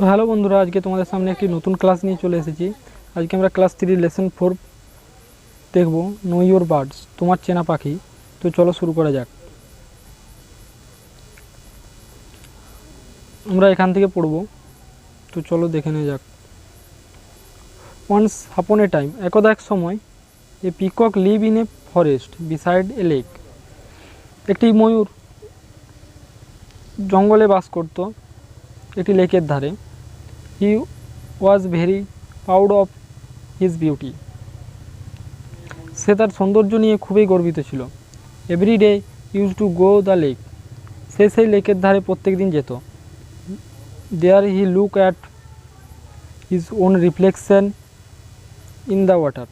তো হ্যালো বন্ধুরা, আজকে তোমাদের সামনে একটি নতুন ক্লাস নিয়ে চলে এসেছি। আজকে আমরা ক্লাস 3 লেসন 4 দেখব, নো ইউর বার্ডস, তোমার চেনা পাখি। তো চলো শুরু করা যাক। আমরা এখান থেকে পড়ব, তো চলো দেখে নেওয়া যাক। ওয়ান্স আপন এ টাইম, একদা এক সময়, a peacock live in a forest beside a lake. একটি ময়ূর জঙ্গলে বাস করত একটি লেকের ধারে। He was very proud of his beauty. সে তার সৌন্দর্য নিয়ে খুবই গর্বিত ছিল। Every day use to go the lake, সে সেই লেকের ধারে প্রত্যেক দিন যেত। There he look at his own reflection in the water.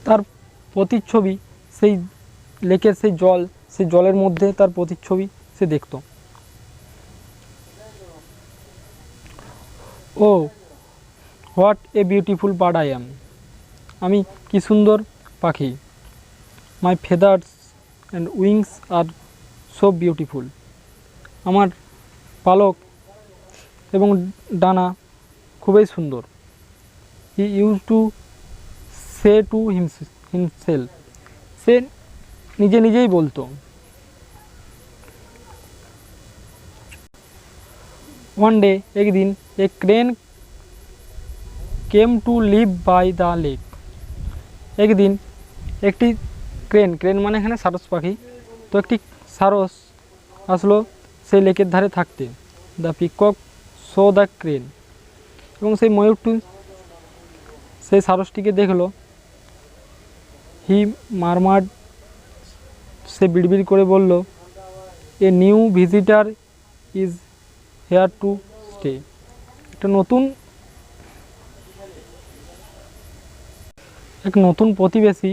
তার প্রতিচ্ছবি, সেই লেকের সেই জলের মধ্যে তার প্রতিচ্ছবি সে দেখত। Oh what a beautiful bird I am, আমি কি সুন্দর পাখি। My feathers and wings are so beautiful, আমার পালক এবং ডানা খুবই সুন্দর। He use to say to himself, সে নিজে নিজেই বলতো। ওয়ান ডে, একদিন, a crane came to live by the lake. একদিন একটি ক্রেন মানে এখানে সারস পাখি, তো একটি সারস আসলো সেই লেকের ধারে থাকতে। The peacock show the crane, এবং সেই ময়ূরটি সেই সারসটিকে দেখলো। হি মারমার্ড, সে বিড়বিড় করে বলল, a new visitor is here to stay, এক নতুন প্রতিবেশী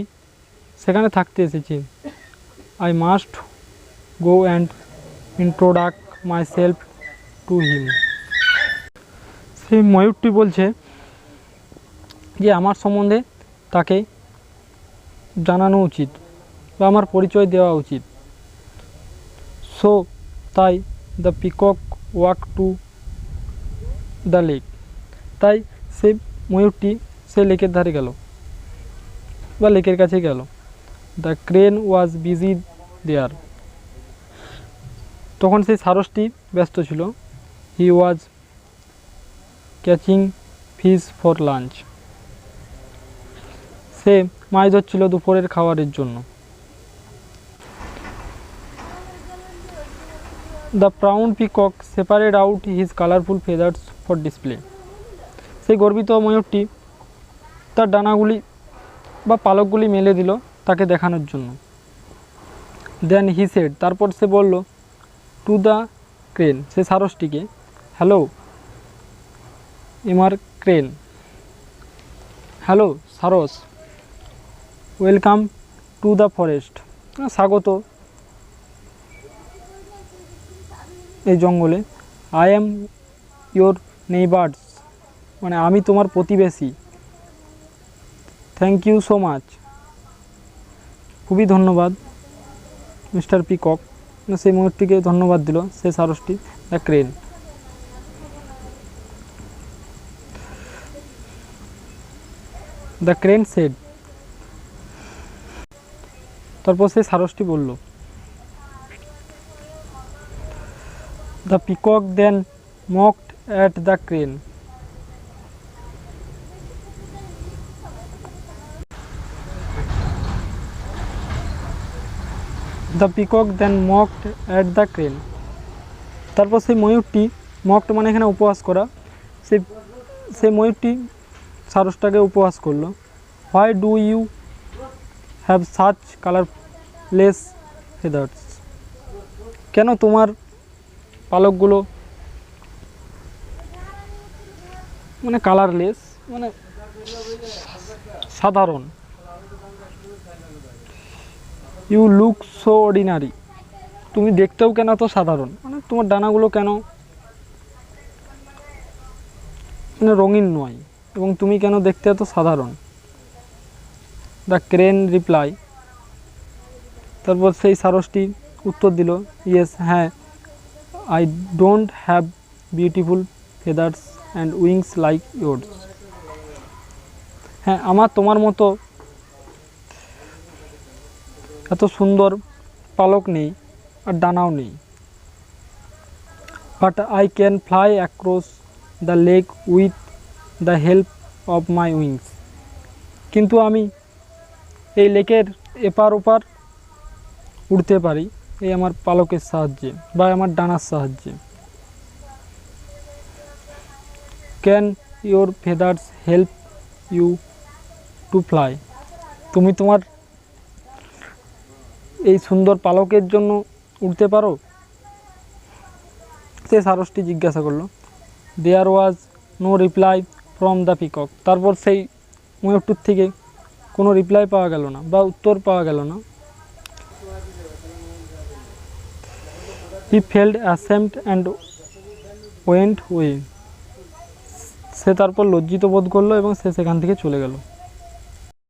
সেখানে থাকতে এসেছে। I must go and introduce myself to him. সেই ময়ূরটি বলছে যে আমার সম্বন্ধে তাকে জানানো উচিত বা আমার পরিচয় দেওয়া উচিত। সো তাই the peacock walk to the lake, তাই সেই ময়ূরটি সেই লেকের ধারে গেল বা লেকের কাছে গেল। The crane was busy there, তখন সেই সারসটি ব্যস্ত ছিল। He was catching fish for lunch, সে মাছ ধরছিল দুপুরের খাবারের জন্য। The proud peacock separate out his colourful feathers for display, সেই গর্বিত ময়ূরটি তার ডানাগুলি বা পালকগুলি মেলে দিল তাকে দেখানোর জন্য। দেন হি সেড, তারপর সে বলল, টু দ্য ক্রেন, সে সারসটিকে, হ্যালো এমার ক্রেন, হ্যালো সারস, ওয়েলকাম টু দ্য ফরেস্ট, স্বাগত এই জঙ্গলে। আই অ্যাম ইয়োর নেইবার্স, মানে আমি তোমার প্রতিবেশী। থ্যাংক ইউ সো মাচ, খুবই ধন্যবাদ মিস্টার পিকক। সেই ময়ূরটিকে ধন্যবাদ দিল সেই সারসটি, the crane. The crane said, তারপর সেই সারসটি বলল। The peacock then mocked at the crane, the peacock then mocked at the crane, তারপর সেই ময়ূরটি, মকড মানে এখানে উপহাস করা, সেই ময়ূরটি সারসটাকে উপহাস করলো। Why do you have such colourless feathers, কেন তোমার পালকগুলো মানে কালারলেস, মানে সাধারণ। ইউ লুক সো অর্ডিনারি, তুমি দেখতেও কেন তো সাধারণ, মানে তোমার ডানাগুলো কেন মানে রঙিন নয়, এবং তুমি কেন দেখতে এত সাধারণ। দ্য ক্রেন রিপ্লাই, তারপর সেই সারসটি উত্তর দিল, ইয়েস, হ্যাঁ, I don't have beautiful feathers and wings like yours. হ্যাঁ, আমার তোমার মতো এত সুন্দর পালক নেই আর ডানাও নেই। But I can fly across the lake with the help of my wings. কিন্তু আমি এই লেকের এপার ওপার উড়তে পারি এই আমার পালকের সাহায্যে বা আমার ডানার সাহায্যে। Can your feathers help you to fly. তুমি তোমার এই সুন্দর পালকের জন্য উড়তে পারো? সে সারসটি জিজ্ঞাসা করলো। There was no reply from the peacock. তারপর সেই ময়ূরটির থেকে কোনো রিপ্লাই পাওয়া গেল না বা উত্তর পাওয়া গেল না। He felt ashamed and went way. সে তারপর লজ্জিত বোধ করলো এবং সে সেখান থেকে চলে গেল।